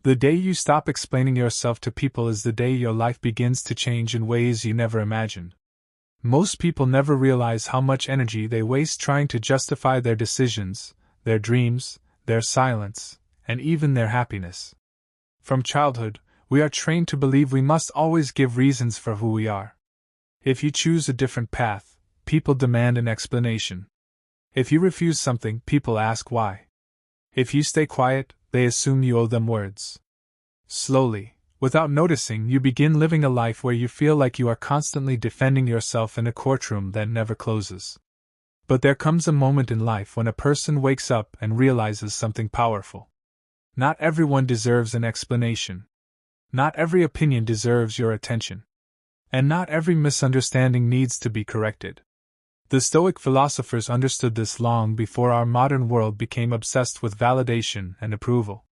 The day you stop explaining yourself to people is the day your life begins to change in ways you never imagined. Most people never realize how much energy they waste trying to justify their decisions, their dreams, their silence, and even their happiness. From childhood, we are trained to believe we must always give reasons for who we are. If you choose a different path, people demand an explanation. If you refuse something, people ask why. If you stay quiet, they assume you owe them words. Slowly, without noticing, you begin living a life where you feel like you are constantly defending yourself in a courtroom that never closes. But there comes a moment in life when a person wakes up and realizes something powerful. Not everyone deserves an explanation. Not every opinion deserves your attention. And not every misunderstanding needs to be corrected. The Stoic philosophers understood this long before our modern world became obsessed with validation and approval.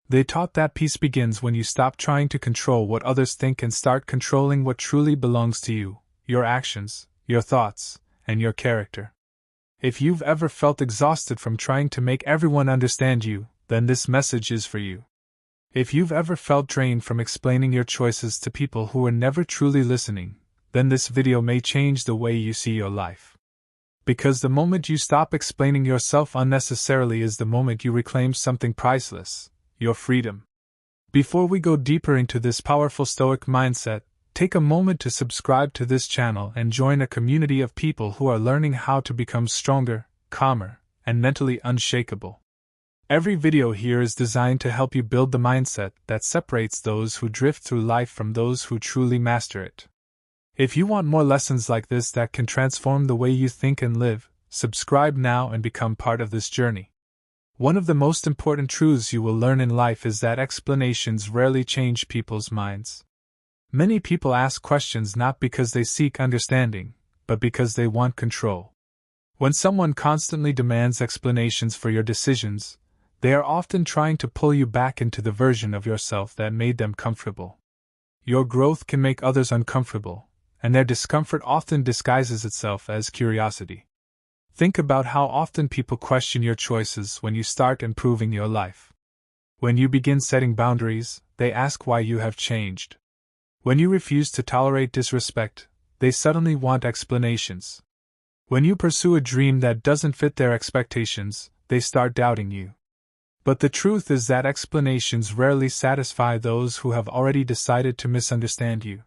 They taught that peace begins when you stop trying to control what others think and start controlling what truly belongs to you, your actions, your thoughts, and your character. If you've ever felt exhausted from trying to make everyone understand you, then this message is for you. If you've ever felt drained from explaining your choices to people who were never truly listening, then this video may change the way you see your life. Because the moment you stop explaining yourself unnecessarily is the moment you reclaim something priceless, your freedom. Before we go deeper into this powerful Stoic mindset, take a moment to subscribe to this channel and join a community of people who are learning how to become stronger, calmer, and mentally unshakable. Every video here is designed to help you build the mindset that separates those who drift through life from those who truly master it. If you want more lessons like this that can transform the way you think and live, subscribe now and become part of this journey. One of the most important truths you will learn in life is that explanations rarely change people's minds. Many people ask questions not because they seek understanding, but because they want control. When someone constantly demands explanations for your decisions, they are often trying to pull you back into the version of yourself that made them comfortable. Your growth can make others uncomfortable, and their discomfort often disguises itself as curiosity. Think about how often people question your choices when you start improving your life. When you begin setting boundaries, they ask why you have changed. When you refuse to tolerate disrespect, they suddenly want explanations. When you pursue a dream that doesn't fit their expectations, they start doubting you. But the truth is that explanations rarely satisfy those who have already decided to misunderstand you.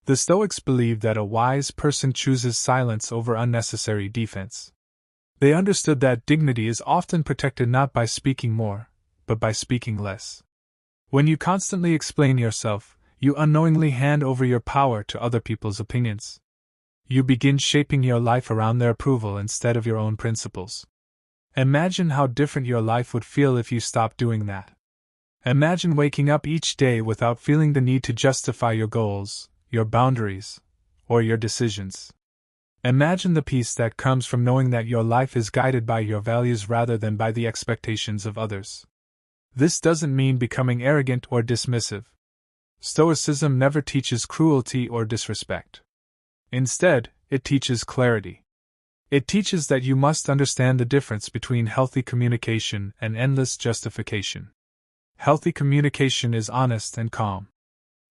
The Stoics believed that a wise person chooses silence over unnecessary defense. They understood that dignity is often protected not by speaking more, but by speaking less. When you constantly explain yourself, you unknowingly hand over your power to other people's opinions. You begin shaping your life around their approval instead of your own principles. Imagine how different your life would feel if you stopped doing that. Imagine waking up each day without feeling the need to justify your goals, your boundaries, or your decisions. Imagine the peace that comes from knowing that your life is guided by your values rather than by the expectations of others. This doesn't mean becoming arrogant or dismissive. Stoicism never teaches cruelty or disrespect. Instead, it teaches clarity. It teaches that you must understand the difference between healthy communication and endless justification. Healthy communication is honest and calm.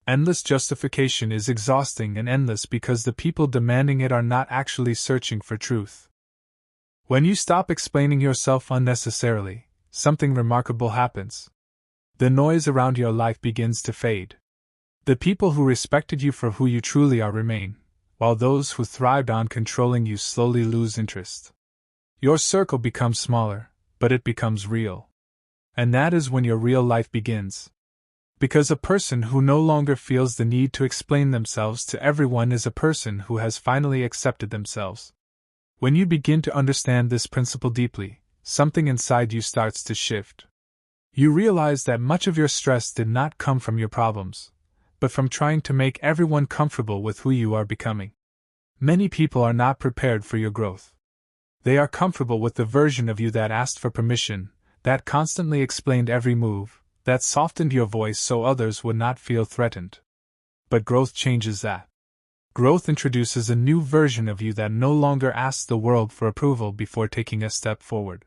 Endless justification is exhausting and endless because the people demanding it are not actually searching for truth. When you stop explaining yourself unnecessarily, something remarkable happens. The noise around your life begins to fade. The people who respected you for who you truly are remain, while those who thrived on controlling you slowly lose interest. Your circle becomes smaller, but it becomes real. And that is when your real life begins. Because a person who no longer feels the need to explain themselves to everyone is a person who has finally accepted themselves. When you begin to understand this principle deeply, something inside you starts to shift. You realize that much of your stress did not come from your problems, but from trying to make everyone comfortable with who you are becoming. Many people are not prepared for your growth. They are comfortable with the version of you that asked for permission, that constantly explained every move, that softened your voice so others would not feel threatened. But growth changes that. Growth introduces a new version of you that no longer asks the world for approval before taking a step forward.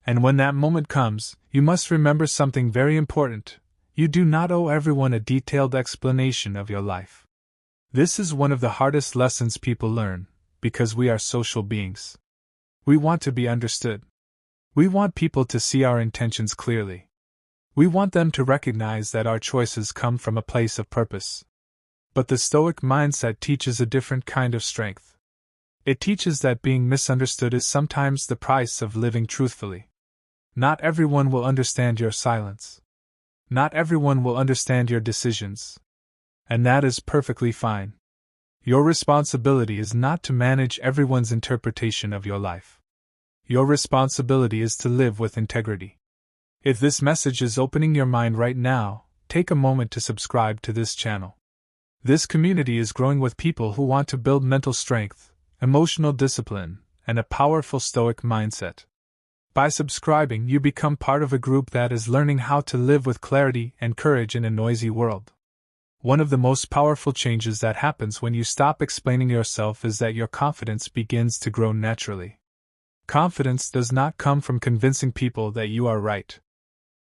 And when that moment comes, you must remember something very important. You do not owe everyone a detailed explanation of your life. This is one of the hardest lessons people learn, because we are social beings. We want to be understood. We want people to see our intentions clearly. We want them to recognize that our choices come from a place of purpose. But the Stoic mindset teaches a different kind of strength. It teaches that being misunderstood is sometimes the price of living truthfully. Not everyone will understand your silence. Not everyone will understand your decisions. And that is perfectly fine. Your responsibility is not to manage everyone's interpretation of your life. Your responsibility is to live with integrity. If this message is opening your mind right now, take a moment to subscribe to this channel. This community is growing with people who want to build mental strength, emotional discipline, and a powerful Stoic mindset. By subscribing, you become part of a group that is learning how to live with clarity and courage in a noisy world. One of the most powerful changes that happens when you stop explaining yourself is that your confidence begins to grow naturally. Confidence does not come from convincing people that you are right.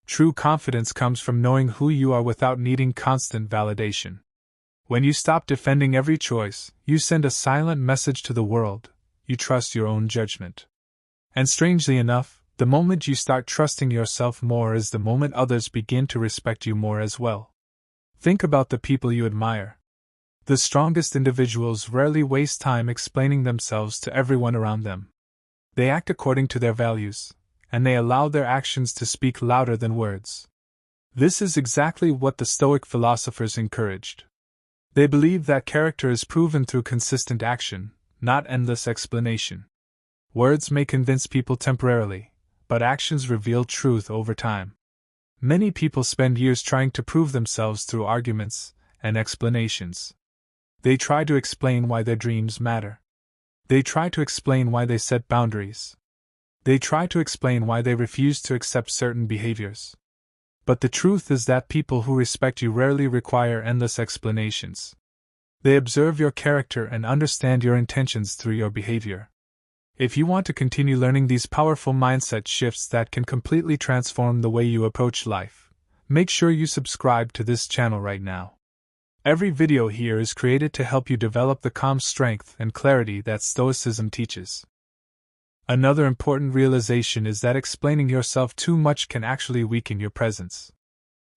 True confidence comes from knowing who you are without needing constant validation. When you stop defending every choice, you send a silent message to the world: you trust your own judgment. And strangely enough, the moment you start trusting yourself more is the moment others begin to respect you more as well. Think about the people you admire. The strongest individuals rarely waste time explaining themselves to everyone around them. They act according to their values, and they allow their actions to speak louder than words. This is exactly what the Stoic philosophers encouraged. They believe that character is proven through consistent action, not endless explanation. Words may convince people temporarily, but actions reveal truth over time. Many people spend years trying to prove themselves through arguments and explanations. They try to explain why their dreams matter. They try to explain why they set boundaries. They try to explain why they refuse to accept certain behaviors. But the truth is that people who respect you rarely require endless explanations. They observe your character and understand your intentions through your behavior. If you want to continue learning these powerful mindset shifts that can completely transform the way you approach life, make sure you subscribe to this channel right now. Every video here is created to help you develop the calm strength and clarity that Stoicism teaches. Another important realization is that explaining yourself too much can actually weaken your presence.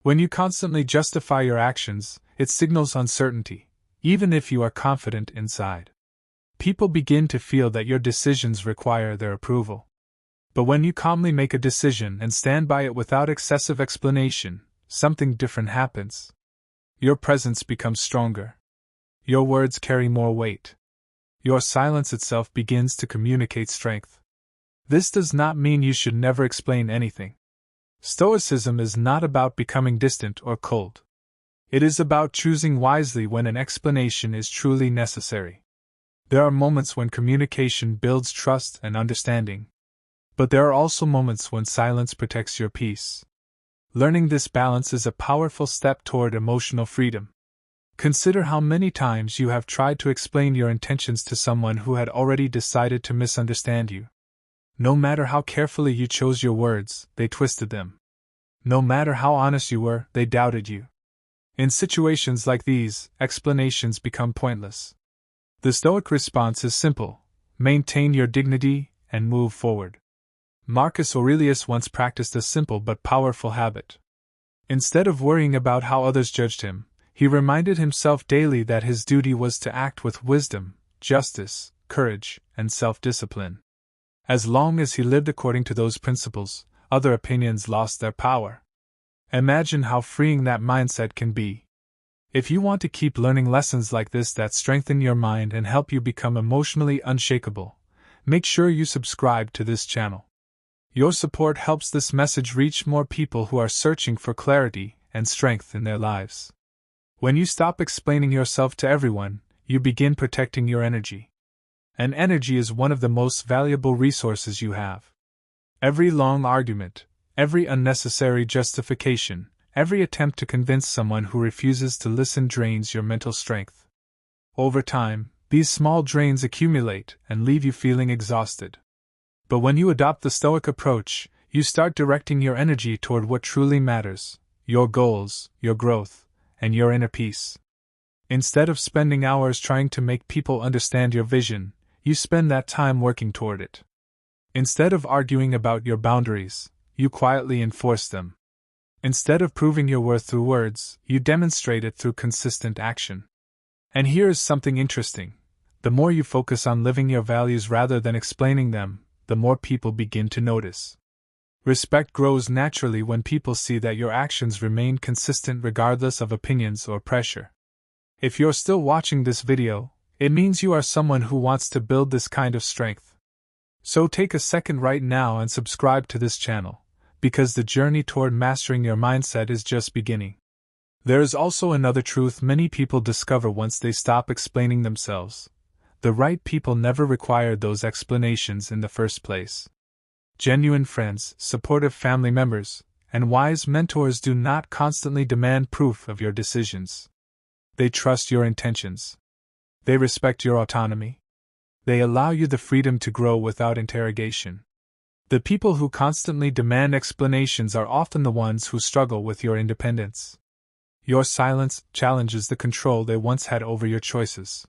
When you constantly justify your actions, it signals uncertainty, even if you are confident inside. People begin to feel that your decisions require their approval. But when you calmly make a decision and stand by it without excessive explanation, something different happens. Your presence becomes stronger. Your words carry more weight. Your silence itself begins to communicate strength. This does not mean you should never explain anything. Stoicism is not about becoming distant or cold. It is about choosing wisely when an explanation is truly necessary. There are moments when communication builds trust and understanding. But there are also moments when silence protects your peace. Learning this balance is a powerful step toward emotional freedom. Consider how many times you have tried to explain your intentions to someone who had already decided to misunderstand you. No matter how carefully you chose your words, they twisted them. No matter how honest you were, they doubted you. In situations like these, explanations become pointless. The Stoic response is simple: maintain your dignity and move forward. Marcus Aurelius once practiced a simple but powerful habit. Instead of worrying about how others judged him, he reminded himself daily that his duty was to act with wisdom, justice, courage, and self-discipline. As long as he lived according to those principles, other opinions lost their power. Imagine how freeing that mindset can be. If you want to keep learning lessons like this that strengthen your mind and help you become emotionally unshakable, make sure you subscribe to this channel. Your support helps this message reach more people who are searching for clarity and strength in their lives. When you stop explaining yourself to everyone, you begin protecting your energy. And energy is one of the most valuable resources you have. Every long argument, every unnecessary justification, every attempt to convince someone who refuses to listen drains your mental strength. Over time, these small drains accumulate and leave you feeling exhausted. But when you adopt the Stoic approach, you start directing your energy toward what truly matters: your goals, your growth, and your inner peace. Instead of spending hours trying to make people understand your vision, you spend that time working toward it. Instead of arguing about your boundaries, you quietly enforce them. Instead of proving your worth through words, you demonstrate it through consistent action. And here is something interesting. The more you focus on living your values rather than explaining them, the more people begin to notice. Respect grows naturally when people see that your actions remain consistent regardless of opinions or pressure. If you're still watching this video, it means you are someone who wants to build this kind of strength. So take a second right now and subscribe to this channel, because the journey toward mastering your mindset is just beginning. There is also another truth many people discover once they stop explaining themselves. The right people never required those explanations in the first place. Genuine friends, supportive family members, and wise mentors do not constantly demand proof of your decisions. They trust your intentions. They respect your autonomy. They allow you the freedom to grow without interrogation. The people who constantly demand explanations are often the ones who struggle with your independence. Your silence challenges the control they once had over your choices.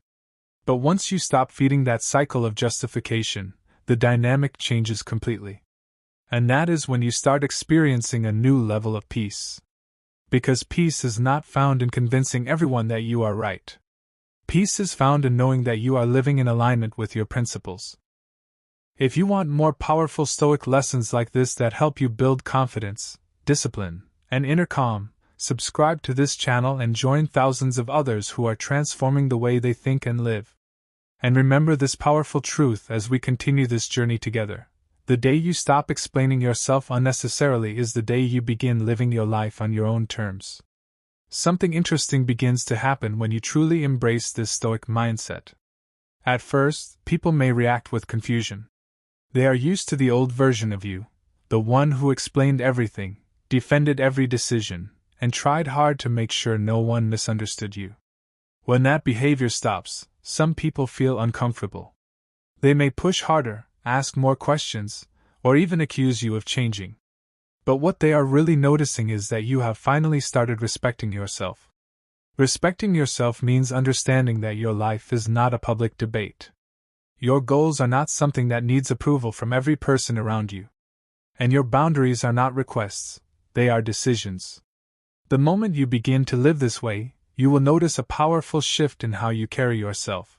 But once you stop feeding that cycle of justification, the dynamic changes completely. And that is when you start experiencing a new level of peace. Because peace is not found in convincing everyone that you are right. Peace is found in knowing that you are living in alignment with your principles. If you want more powerful Stoic lessons like this that help you build confidence, discipline, and inner calm, subscribe to this channel and join thousands of others who are transforming the way they think and live. And remember this powerful truth as we continue this journey together. The day you stop explaining yourself unnecessarily is the day you begin living your life on your own terms. Something interesting begins to happen when you truly embrace this Stoic mindset. At first, people may react with confusion. They are used to the old version of you, the one who explained everything, defended every decision, and tried hard to make sure no one misunderstood you. When that behavior stops, some people feel uncomfortable. They may push harder, ask more questions, or even accuse you of changing. But what they are really noticing is that you have finally started respecting yourself. Respecting yourself means understanding that your life is not a public debate. Your goals are not something that needs approval from every person around you. And your boundaries are not requests, they are decisions. The moment you begin to live this way, you will notice a powerful shift in how you carry yourself.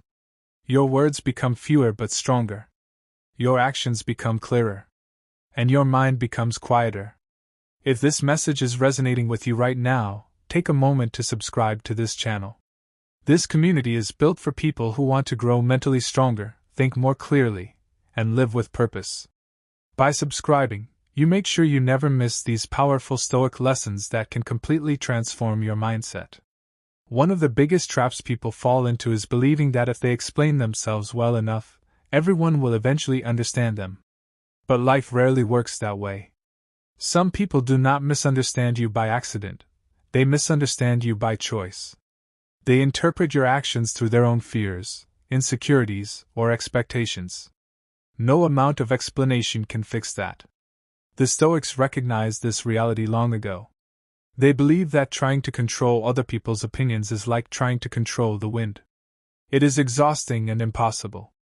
Your words become fewer but stronger. Your actions become clearer. And your mind becomes quieter. If this message is resonating with you right now, take a moment to subscribe to this channel. This community is built for people who want to grow mentally stronger, think more clearly, and live with purpose. By subscribing, you make sure you never miss these powerful Stoic lessons that can completely transform your mindset. One of the biggest traps people fall into is believing that if they explain themselves well enough, everyone will eventually understand them. But life rarely works that way. Some people do not misunderstand you by accident, they misunderstand you by choice. They interpret your actions through their own fears, insecurities, or expectations. No amount of explanation can fix that. The Stoics recognized this reality long ago. They believe that trying to control other people's opinions is like trying to control the wind. It is exhausting and impossible.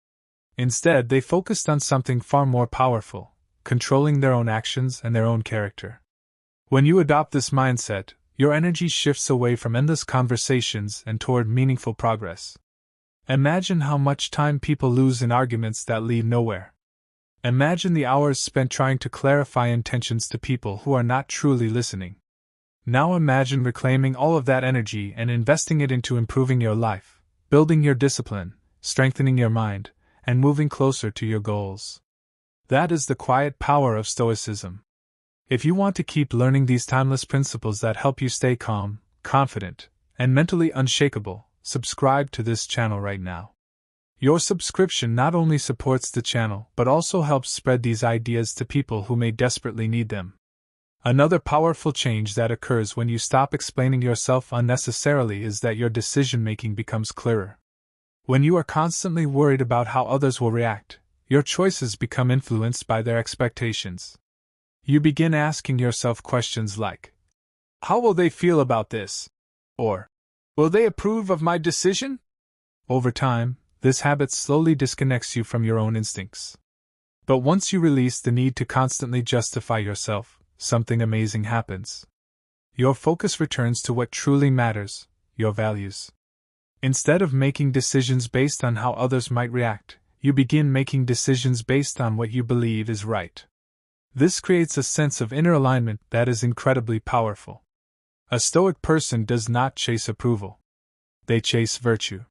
Instead, they focused on something far more powerful, controlling their own actions and their own character. When you adopt this mindset, your energy shifts away from endless conversations and toward meaningful progress. Imagine how much time people lose in arguments that lead nowhere. Imagine the hours spent trying to clarify intentions to people who are not truly listening. Now imagine reclaiming all of that energy and investing it into improving your life, building your discipline, strengthening your mind, and moving closer to your goals. That is the quiet power of Stoicism. If you want to keep learning these timeless principles that help you stay calm, confident, and mentally unshakable, subscribe to this channel right now. Your subscription not only supports the channel but also helps spread these ideas to people who may desperately need them. Another powerful change that occurs when you stop explaining yourself unnecessarily is that your decision-making becomes clearer. When you are constantly worried about how others will react, your choices become influenced by their expectations. You begin asking yourself questions like, How will they feel about this? Or, will they approve of my decision? Over time, this habit slowly disconnects you from your own instincts. But once you release the need to constantly justify yourself, something amazing happens. Your focus returns to what truly matters, your values. Instead of making decisions based on how others might react, you begin making decisions based on what you believe is right. This creates a sense of inner alignment that is incredibly powerful. A Stoic person does not chase approval. They chase virtue.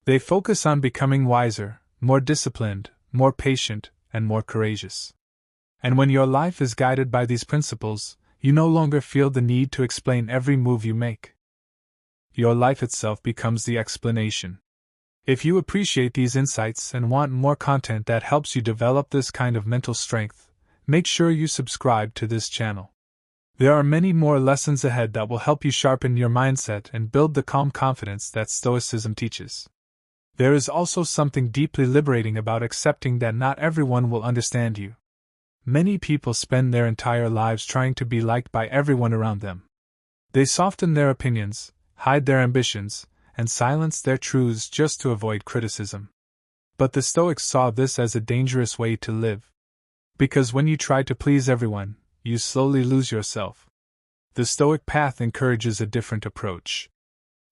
They focus on becoming wiser, more disciplined, more patient, and more courageous. And when your life is guided by these principles, you no longer feel the need to explain every move you make. Your life itself becomes the explanation. If you appreciate these insights and want more content that helps you develop this kind of mental strength, make sure you subscribe to this channel. There are many more lessons ahead that will help you sharpen your mindset and build the calm confidence that Stoicism teaches. There is also something deeply liberating about accepting that not everyone will understand you. Many people spend their entire lives trying to be liked by everyone around them. They soften their opinions, hide their ambitions, and silence their truths just to avoid criticism. But the Stoics saw this as a dangerous way to live. Because when you try to please everyone, you slowly lose yourself. The Stoic path encourages a different approach.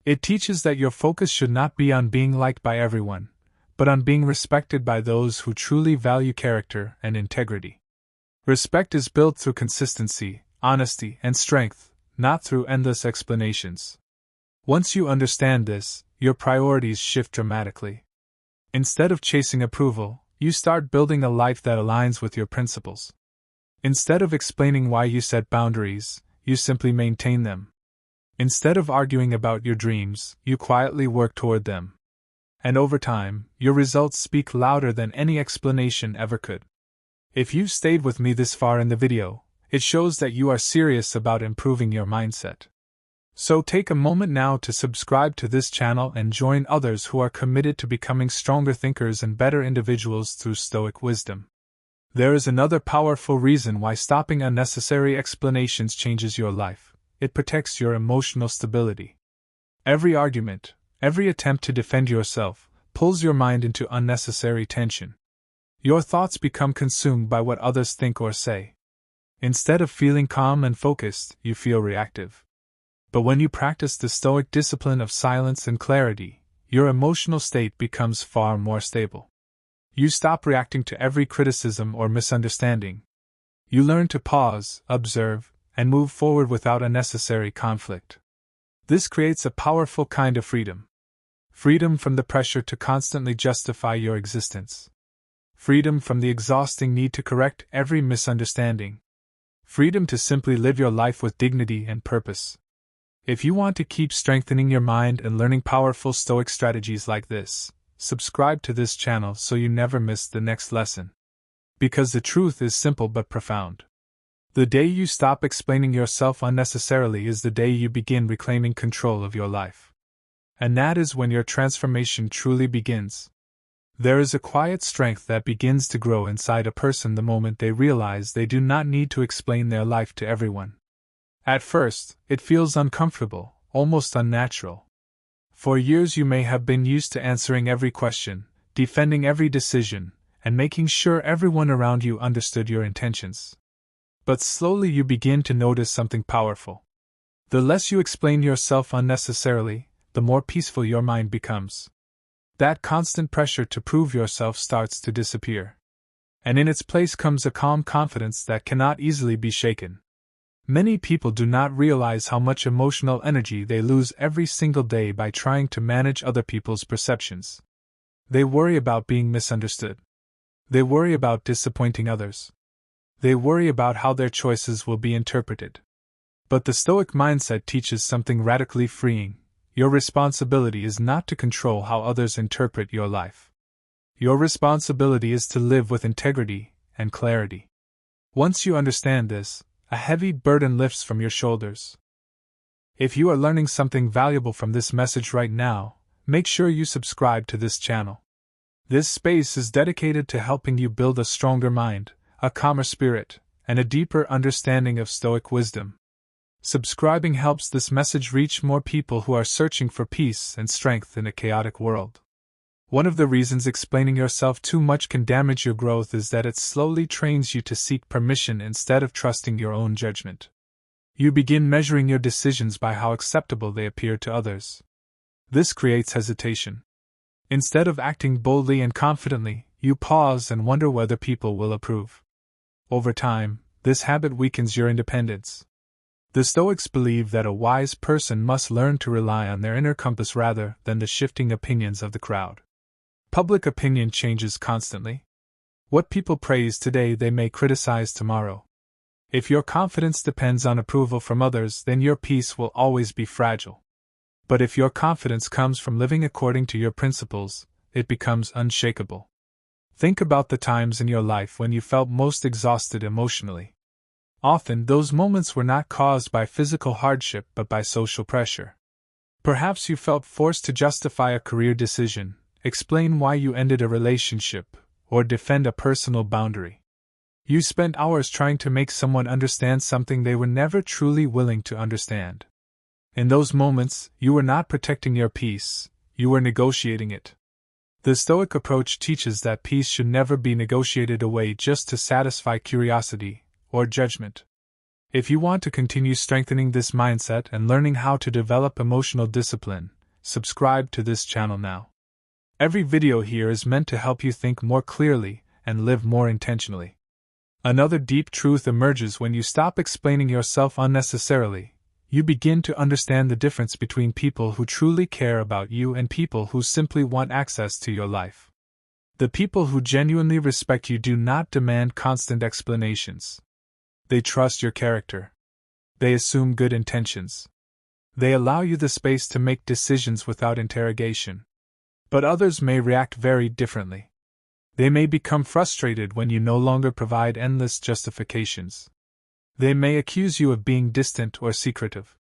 It teaches that your focus should not be on being liked by everyone, but on being respected by those who truly value character and integrity. Respect is built through consistency, honesty, and strength, not through endless explanations. Once you understand this, your priorities shift dramatically. Instead of chasing approval, you start building a life that aligns with your principles. Instead of explaining why you set boundaries, you simply maintain them. Instead of arguing about your dreams, you quietly work toward them. And over time, your results speak louder than any explanation ever could. If you've stayed with me this far in the video, it shows that you are serious about improving your mindset. So take a moment now to subscribe to this channel and join others who are committed to becoming stronger thinkers and better individuals through Stoic wisdom. There is another powerful reason why stopping unnecessary explanations changes your life. It protects your emotional stability. Every argument, every attempt to defend yourself, pulls your mind into unnecessary tension. Your thoughts become consumed by what others think or say. Instead of feeling calm and focused, you feel reactive. But when you practice the Stoic discipline of silence and clarity, your emotional state becomes far more stable. You stop reacting to every criticism or misunderstanding. You learn to pause, observe, and move forward without unnecessary conflict. This creates a powerful kind of freedom. Freedom from the pressure to constantly justify your existence. Freedom from the exhausting need to correct every misunderstanding. Freedom to simply live your life with dignity and purpose. If you want to keep strengthening your mind and learning powerful Stoic strategies like this, subscribe to this channel so you never miss the next lesson. Because the truth is simple but profound. The day you stop explaining yourself unnecessarily is the day you begin reclaiming control of your life. And that is when your transformation truly begins. There is a quiet strength that begins to grow inside a person the moment they realize they do not need to explain their life to everyone. At first, it feels uncomfortable, almost unnatural. For years you may have been used to answering every question, defending every decision, and making sure everyone around you understood your intentions. But slowly you begin to notice something powerful. The less you explain yourself unnecessarily, the more peaceful your mind becomes. That constant pressure to prove yourself starts to disappear. And in its place comes a calm confidence that cannot easily be shaken. Many people do not realize how much emotional energy they lose every single day by trying to manage other people's perceptions. They worry about being misunderstood. They worry about disappointing others. They worry about how their choices will be interpreted. But the Stoic mindset teaches something radically freeing. Your responsibility is not to control how others interpret your life. Your responsibility is to live with integrity and clarity. Once you understand this, a heavy burden lifts from your shoulders. If you are learning something valuable from this message right now, make sure you subscribe to this channel. This space is dedicated to helping you build a stronger mind, a calmer spirit, and a deeper understanding of Stoic wisdom. Subscribing helps this message reach more people who are searching for peace and strength in a chaotic world. One of the reasons explaining yourself too much can damage your growth is that it slowly trains you to seek permission instead of trusting your own judgment. You begin measuring your decisions by how acceptable they appear to others. This creates hesitation. Instead of acting boldly and confidently, you pause and wonder whether people will approve. Over time, this habit weakens your independence. The Stoics believe that a wise person must learn to rely on their inner compass rather than the shifting opinions of the crowd. Public opinion changes constantly. What people praise today they may criticize tomorrow. If your confidence depends on approval from others, then your peace will always be fragile. But if your confidence comes from living according to your principles, it becomes unshakable. Think about the times in your life when you felt most exhausted emotionally. Often, those moments were not caused by physical hardship but by social pressure. Perhaps you felt forced to justify a career decision, explain why you ended a relationship, or defend a personal boundary. You spent hours trying to make someone understand something they were never truly willing to understand. In those moments, you were not protecting your peace, you were negotiating it. The Stoic approach teaches that peace should never be negotiated away just to satisfy curiosity or judgment. If you want to continue strengthening this mindset and learning how to develop emotional discipline, subscribe to this channel now. Every video here is meant to help you think more clearly and live more intentionally. Another deep truth emerges when you stop explaining yourself unnecessarily. You begin to understand the difference between people who truly care about you and people who simply want access to your life. The people who genuinely respect you do not demand constant explanations. They trust your character. They assume good intentions. They allow you the space to make decisions without interrogation. But others may react very differently. They may become frustrated when you no longer provide endless justifications. They may accuse you of being distant or secretive.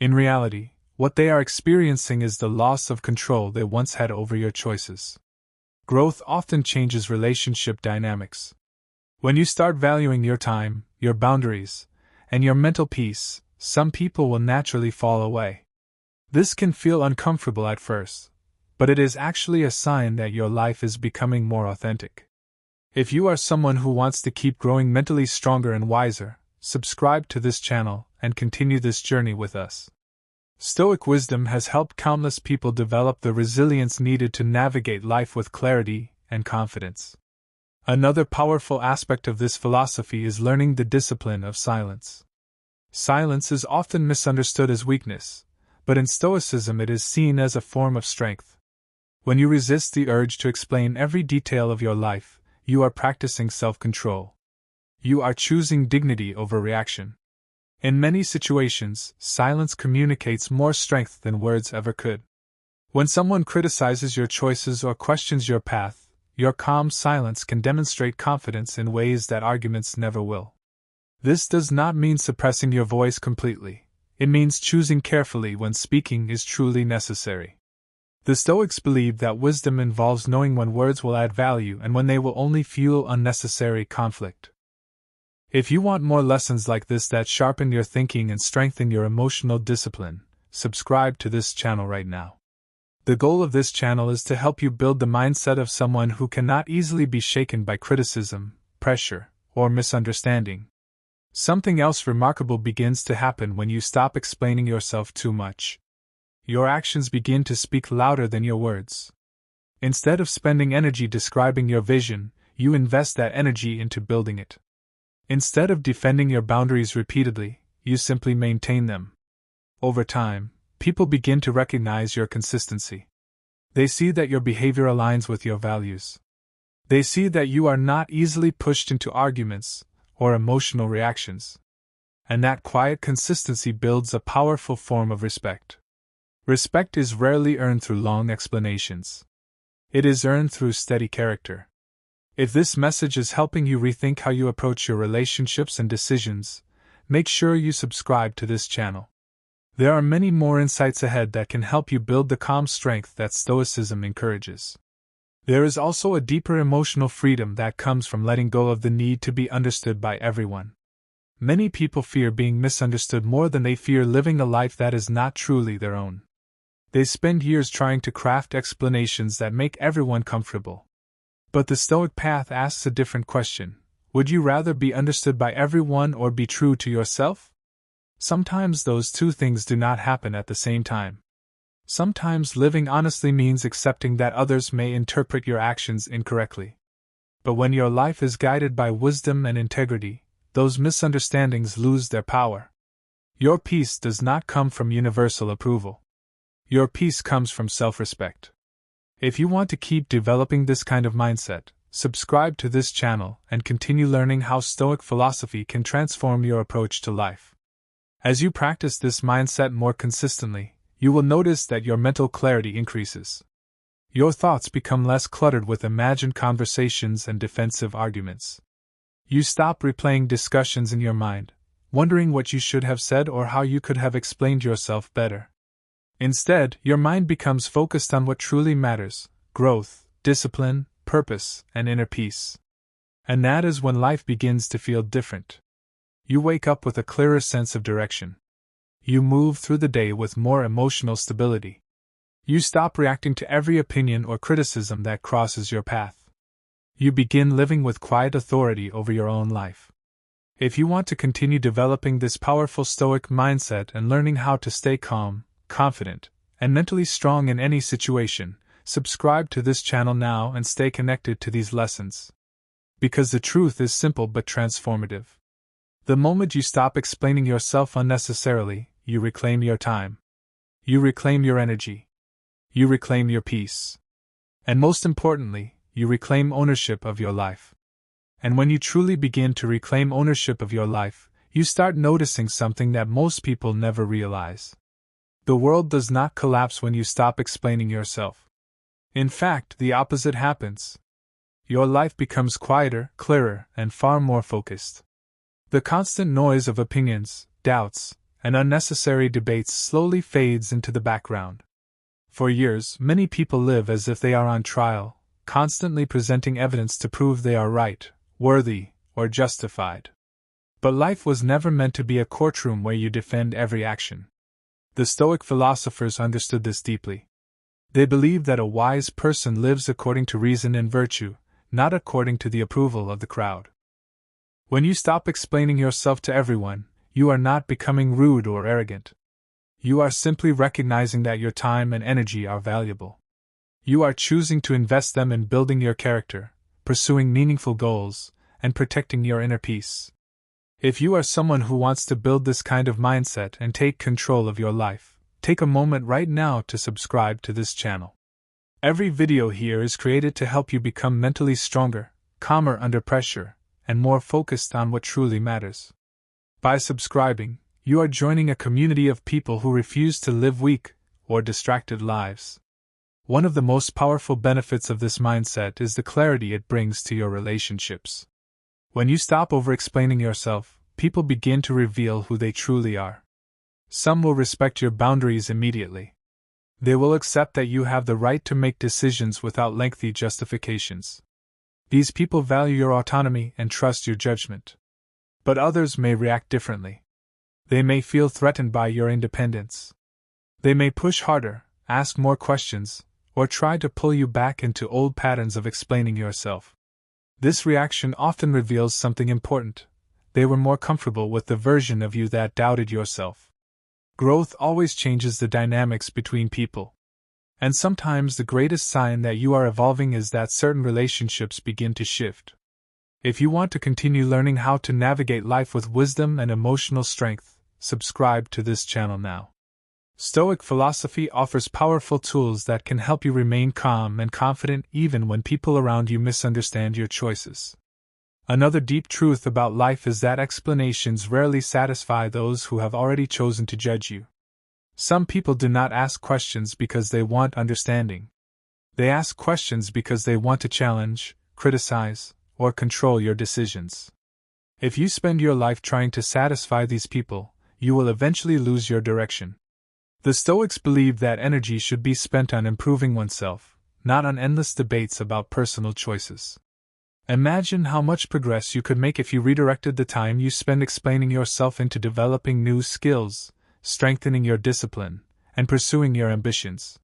In reality, what they are experiencing is the loss of control they once had over your choices. Growth often changes relationship dynamics. When you start valuing your time, your boundaries, and your mental peace, some people will naturally fall away. This can feel uncomfortable at first, but it is actually a sign that your life is becoming more authentic. If you are someone who wants to keep growing mentally stronger and wiser, subscribe to this channel and continue this journey with us. Stoic wisdom has helped countless people develop the resilience needed to navigate life with clarity and confidence. Another powerful aspect of this philosophy is learning the discipline of silence. Silence is often misunderstood as weakness, but in Stoicism it is seen as a form of strength. When you resist the urge to explain every detail of your life, you are practicing self-control. You are choosing dignity over reaction. In many situations, silence communicates more strength than words ever could. When someone criticizes your choices or questions your path, your calm silence can demonstrate confidence in ways that arguments never will. This does not mean suppressing your voice completely. It means choosing carefully when speaking is truly necessary. The Stoics believe that wisdom involves knowing when words will add value and when they will only fuel unnecessary conflict. If you want more lessons like this that sharpen your thinking and strengthen your emotional discipline, subscribe to this channel right now. The goal of this channel is to help you build the mindset of someone who cannot easily be shaken by criticism, pressure, or misunderstanding. Something else remarkable begins to happen when you stop explaining yourself too much. Your actions begin to speak louder than your words. Instead of spending energy describing your vision, you invest that energy into building it. Instead of defending your boundaries repeatedly, you simply maintain them. Over time, people begin to recognize your consistency. They see that your behavior aligns with your values. They see that you are not easily pushed into arguments or emotional reactions. And that quiet consistency builds a powerful form of respect. Respect is rarely earned through long explanations. It is earned through steady character. If this message is helping you rethink how you approach your relationships and decisions, make sure you subscribe to this channel. There are many more insights ahead that can help you build the calm strength that Stoicism encourages. There is also a deeper emotional freedom that comes from letting go of the need to be understood by everyone. Many people fear being misunderstood more than they fear living a life that is not truly their own. They spend years trying to craft explanations that make everyone comfortable. But the Stoic path asks a different question. Would you rather be understood by everyone or be true to yourself? Sometimes those two things do not happen at the same time. Sometimes living honestly means accepting that others may interpret your actions incorrectly. But when your life is guided by wisdom and integrity, those misunderstandings lose their power. Your peace does not come from universal approval. Your peace comes from self-respect. If you want to keep developing this kind of mindset, subscribe to this channel and continue learning how Stoic philosophy can transform your approach to life. As you practice this mindset more consistently, you will notice that your mental clarity increases. Your thoughts become less cluttered with imagined conversations and defensive arguments. You stop replaying discussions in your mind, wondering what you should have said or how you could have explained yourself better. Instead, your mind becomes focused on what truly matters: growth, discipline, purpose, and inner peace. And that is when life begins to feel different. You wake up with a clearer sense of direction. You move through the day with more emotional stability. You stop reacting to every opinion or criticism that crosses your path. You begin living with quiet authority over your own life. If you want to continue developing this powerful Stoic mindset and learning how to stay calm, confident, and mentally strong in any situation, subscribe to this channel now and stay connected to these lessons. Because the truth is simple but transformative. The moment you stop explaining yourself unnecessarily, you reclaim your time. You reclaim your energy. You reclaim your peace. And most importantly, you reclaim ownership of your life. And when you truly begin to reclaim ownership of your life, you start noticing something that most people never realize. The world does not collapse when you stop explaining yourself. In fact, the opposite happens. Your life becomes quieter, clearer, and far more focused. The constant noise of opinions, doubts, and unnecessary debates slowly fades into the background. For years, many people live as if they are on trial, constantly presenting evidence to prove they are right, worthy, or justified. But life was never meant to be a courtroom where you defend every action. The Stoic philosophers understood this deeply. They believed that a wise person lives according to reason and virtue, not according to the approval of the crowd. When you stop explaining yourself to everyone, you are not becoming rude or arrogant. You are simply recognizing that your time and energy are valuable. You are choosing to invest them in building your character, pursuing meaningful goals, and protecting your inner peace. If you are someone who wants to build this kind of mindset and take control of your life, take a moment right now to subscribe to this channel. Every video here is created to help you become mentally stronger, calmer under pressure, and more focused on what truly matters. By subscribing, you are joining a community of people who refuse to live weak or distracted lives. One of the most powerful benefits of this mindset is the clarity it brings to your relationships. When you stop over-explaining yourself, people begin to reveal who they truly are. Some will respect your boundaries immediately. They will accept that you have the right to make decisions without lengthy justifications. These people value your autonomy and trust your judgment. But others may react differently. They may feel threatened by your independence. They may push harder, ask more questions, or try to pull you back into old patterns of explaining yourself. This reaction often reveals something important. They were more comfortable with the version of you that doubted yourself. Growth always changes the dynamics between people. And sometimes the greatest sign that you are evolving is that certain relationships begin to shift. If you want to continue learning how to navigate life with wisdom and emotional strength, subscribe to this channel now. Stoic philosophy offers powerful tools that can help you remain calm and confident even when people around you misunderstand your choices. Another deep truth about life is that explanations rarely satisfy those who have already chosen to judge you. Some people do not ask questions because they want understanding. They ask questions because they want to challenge, criticize, or control your decisions. If you spend your life trying to satisfy these people, you will eventually lose your direction. The Stoics believed that energy should be spent on improving oneself, not on endless debates about personal choices. Imagine how much progress you could make if you redirected the time you spend explaining yourself into developing new skills, strengthening your discipline, and pursuing your ambitions.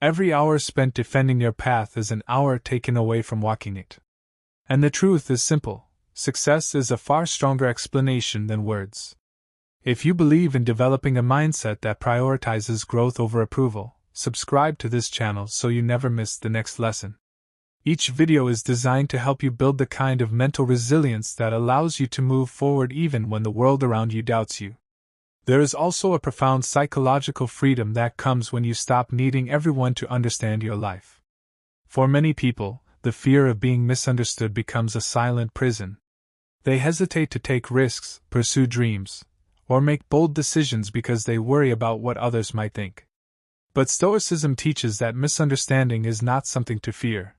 Every hour spent defending your path is an hour taken away from walking it. And the truth is simple: success is a far stronger explanation than words. If you believe in developing a mindset that prioritizes growth over approval, subscribe to this channel so you never miss the next lesson. Each video is designed to help you build the kind of mental resilience that allows you to move forward even when the world around you doubts you. There is also a profound psychological freedom that comes when you stop needing everyone to understand your life. For many people, the fear of being misunderstood becomes a silent prison. They hesitate to take risks, pursue dreams, or make bold decisions because they worry about what others might think. But Stoicism teaches that misunderstanding is not something to fear.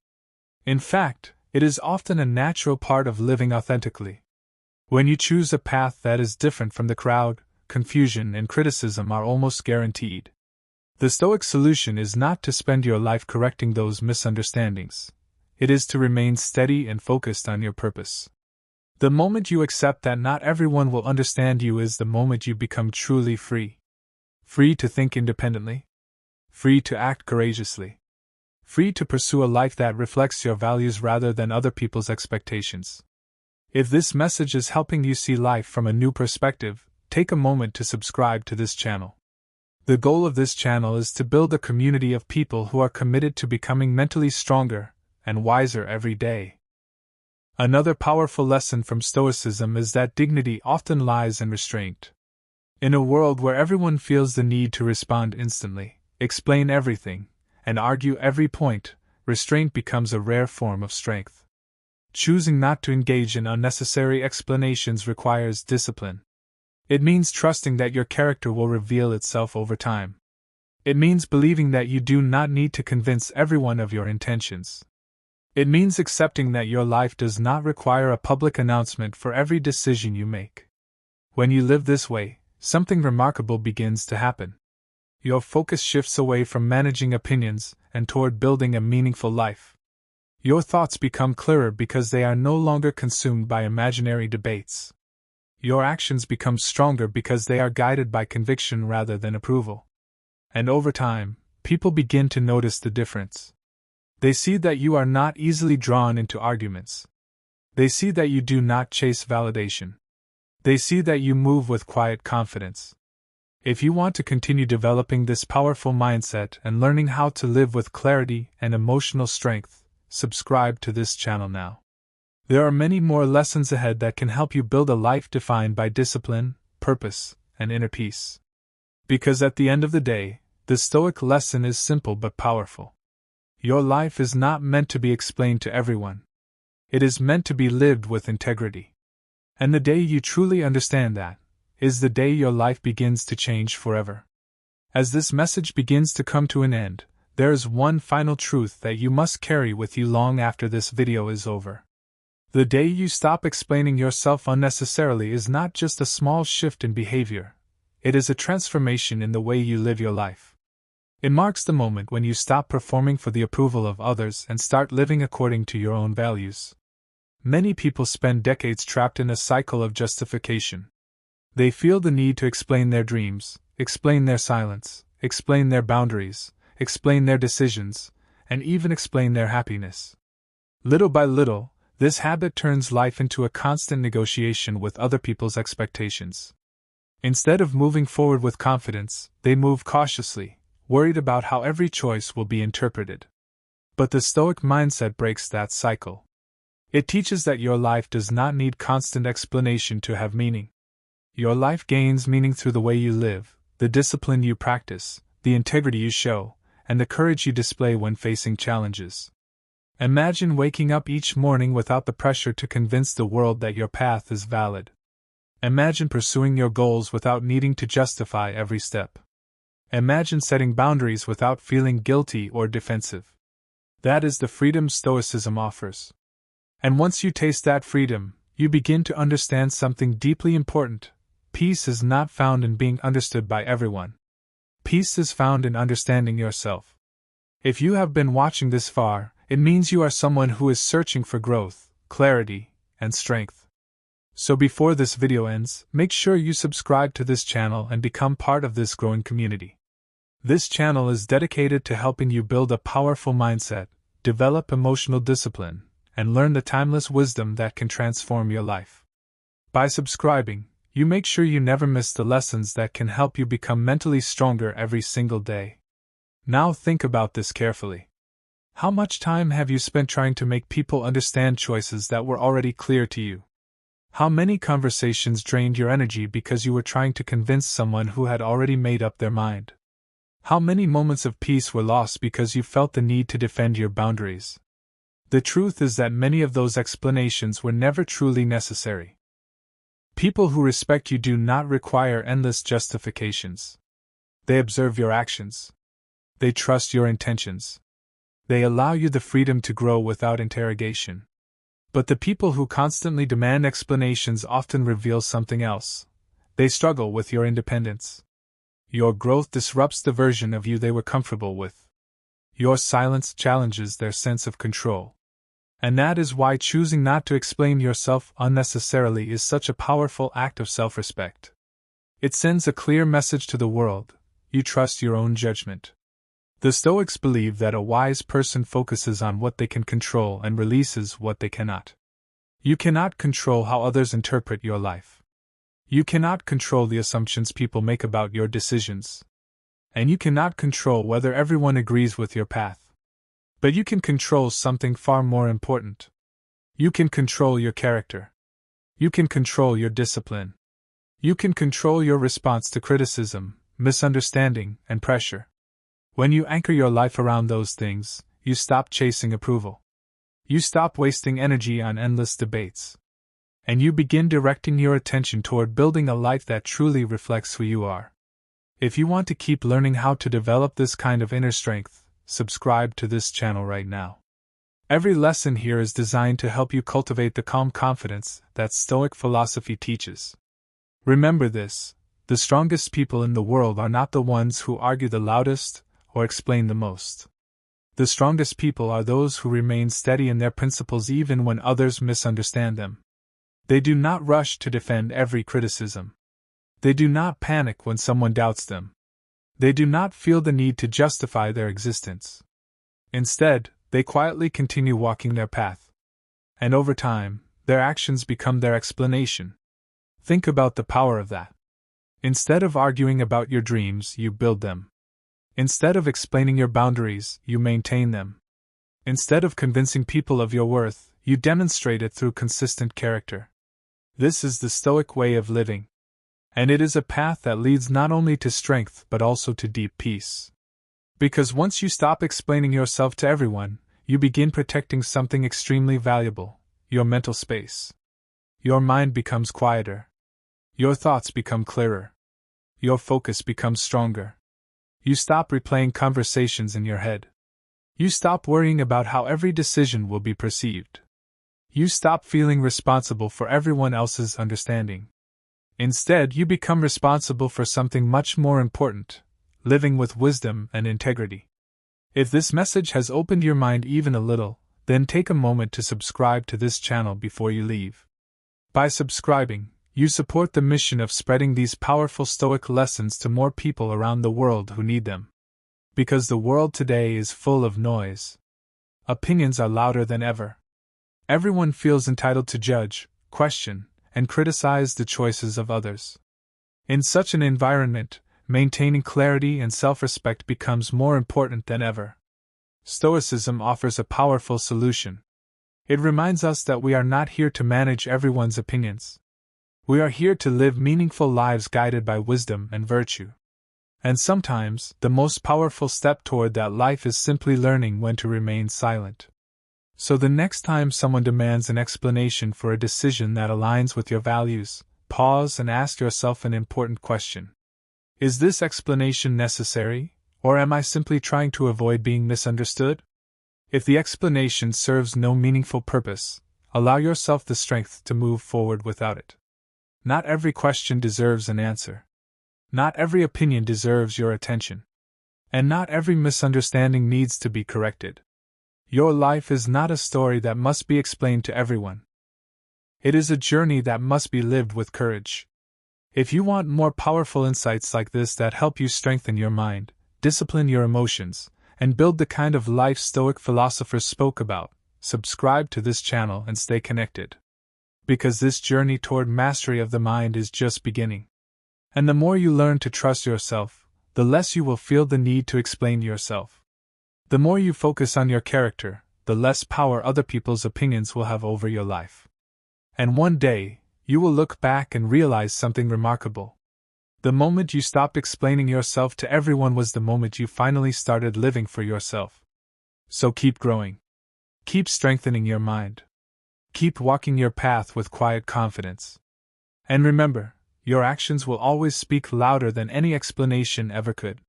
In fact, it is often a natural part of living authentically. When you choose a path that is different from the crowd, confusion and criticism are almost guaranteed. The Stoic solution is not to spend your life correcting those misunderstandings. It is to remain steady and focused on your purpose. The moment you accept that not everyone will understand you is the moment you become truly free. Free to think independently. Free to act courageously. Free to pursue a life that reflects your values rather than other people's expectations. If this message is helping you see life from a new perspective, take a moment to subscribe to this channel. The goal of this channel is to build a community of people who are committed to becoming mentally stronger and wiser every day. Another powerful lesson from Stoicism is that dignity often lies in restraint. In a world where everyone feels the need to respond instantly, explain everything, and argue every point, restraint becomes a rare form of strength. Choosing not to engage in unnecessary explanations requires discipline. It means trusting that your character will reveal itself over time. It means believing that you do not need to convince everyone of your intentions. It means accepting that your life does not require a public announcement for every decision you make. When you live this way, something remarkable begins to happen. Your focus shifts away from managing opinions and toward building a meaningful life. Your thoughts become clearer because they are no longer consumed by imaginary debates. Your actions become stronger because they are guided by conviction rather than approval. And over time, people begin to notice the difference. They see that you are not easily drawn into arguments. They see that you do not chase validation. They see that you move with quiet confidence. If you want to continue developing this powerful mindset and learning how to live with clarity and emotional strength, subscribe to this channel now. There are many more lessons ahead that can help you build a life defined by discipline, purpose, and inner peace. Because at the end of the day, the Stoic lesson is simple but powerful. Your life is not meant to be explained to everyone. It is meant to be lived with integrity. And the day you truly understand that, is the day your life begins to change forever. As this message begins to come to an end, there is one final truth that you must carry with you long after this video is over. The day you stop explaining yourself unnecessarily is not just a small shift in behavior, it is a transformation in the way you live your life. It marks the moment when you stop performing for the approval of others and start living according to your own values. Many people spend decades trapped in a cycle of justification. They feel the need to explain their dreams, explain their silence, explain their boundaries, explain their decisions, and even explain their happiness. Little by little, this habit turns life into a constant negotiation with other people's expectations. Instead of moving forward with confidence, they move cautiously, worried about how every choice will be interpreted. But the Stoic mindset breaks that cycle. It teaches that your life does not need constant explanation to have meaning. Your life gains meaning through the way you live, the discipline you practice, the integrity you show, and the courage you display when facing challenges. Imagine waking up each morning without the pressure to convince the world that your path is valid. Imagine pursuing your goals without needing to justify every step. Imagine setting boundaries without feeling guilty or defensive. That is the freedom Stoicism offers. And once you taste that freedom, you begin to understand something deeply important. Peace is not found in being understood by everyone. Peace is found in understanding yourself. If you have been watching this far, it means you are someone who is searching for growth, clarity, and strength. So before this video ends, make sure you subscribe to this channel and become part of this growing community. This channel is dedicated to helping you build a powerful mindset, develop emotional discipline, and learn the timeless wisdom that can transform your life. By subscribing, you make sure you never miss the lessons that can help you become mentally stronger every single day. Now think about this carefully. How much time have you spent trying to make people understand choices that were already clear to you? How many conversations drained your energy because you were trying to convince someone who had already made up their mind? How many moments of peace were lost because you felt the need to defend your boundaries? The truth is that many of those explanations were never truly necessary. People who respect you do not require endless justifications. They observe your actions. They trust your intentions. They allow you the freedom to grow without interrogation. But the people who constantly demand explanations often reveal something else. They struggle with your independence. Your growth disrupts the version of you they were comfortable with. Your silence challenges their sense of control. And that is why choosing not to explain yourself unnecessarily is such a powerful act of self-respect. It sends a clear message to the world: you trust your own judgment. The Stoics believe that a wise person focuses on what they can control and releases what they cannot. You cannot control how others interpret your life. You cannot control the assumptions people make about your decisions. And you cannot control whether everyone agrees with your path. But you can control something far more important. You can control your character. You can control your discipline. You can control your response to criticism, misunderstanding, and pressure. When you anchor your life around those things, you stop chasing approval. You stop wasting energy on endless debates. And you begin directing your attention toward building a life that truly reflects who you are. If you want to keep learning how to develop this kind of inner strength, subscribe to this channel right now. Every lesson here is designed to help you cultivate the calm confidence that Stoic philosophy teaches. Remember this: the strongest people in the world are not the ones who argue the loudest or explain the most. The strongest people are those who remain steady in their principles even when others misunderstand them. They do not rush to defend every criticism. They do not panic when someone doubts them. They do not feel the need to justify their existence. Instead, they quietly continue walking their path. And over time, their actions become their explanation. Think about the power of that. Instead of arguing about your dreams, you build them. Instead of explaining your boundaries, you maintain them. Instead of convincing people of your worth, you demonstrate it through consistent character. This is the Stoic way of living. And it is a path that leads not only to strength but also to deep peace. Because once you stop explaining yourself to everyone, you begin protecting something extremely valuable: your mental space. Your mind becomes quieter. Your thoughts become clearer. Your focus becomes stronger. You stop replaying conversations in your head. You stop worrying about how every decision will be perceived. You stop feeling responsible for everyone else's understanding. Instead, you become responsible for something much more important: living with wisdom and integrity. If this message has opened your mind even a little, then take a moment to subscribe to this channel before you leave. By subscribing, you support the mission of spreading these powerful Stoic lessons to more people around the world who need them. Because the world today is full of noise. Opinions are louder than ever. Everyone feels entitled to judge, question, and criticize the choices of others. In such an environment, maintaining clarity and self-respect becomes more important than ever. Stoicism offers a powerful solution. It reminds us that we are not here to manage everyone's opinions. We are here to live meaningful lives guided by wisdom and virtue. And sometimes, the most powerful step toward that life is simply learning when to remain silent. So the next time someone demands an explanation for a decision that aligns with your values, pause and ask yourself an important question. Is this explanation necessary, or am I simply trying to avoid being misunderstood? If the explanation serves no meaningful purpose, allow yourself the strength to move forward without it. Not every question deserves an answer. Not every opinion deserves your attention. And not every misunderstanding needs to be corrected. Your life is not a story that must be explained to everyone. It is a journey that must be lived with courage. If you want more powerful insights like this that help you strengthen your mind, discipline your emotions, and build the kind of life Stoic philosophers spoke about, subscribe to this channel and stay connected. Because this journey toward mastery of the mind is just beginning. And the more you learn to trust yourself, the less you will feel the need to explain yourself. The more you focus on your character, the less power other people's opinions will have over your life. And one day, you will look back and realize something remarkable. The moment you stopped explaining yourself to everyone was the moment you finally started living for yourself. So keep growing. Keep strengthening your mind. Keep walking your path with quiet confidence. And remember, your actions will always speak louder than any explanation ever could.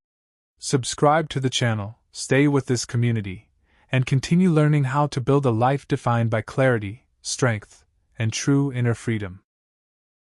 Subscribe to the channel, stay with this community, and continue learning how to build a life defined by clarity, strength, and true inner freedom.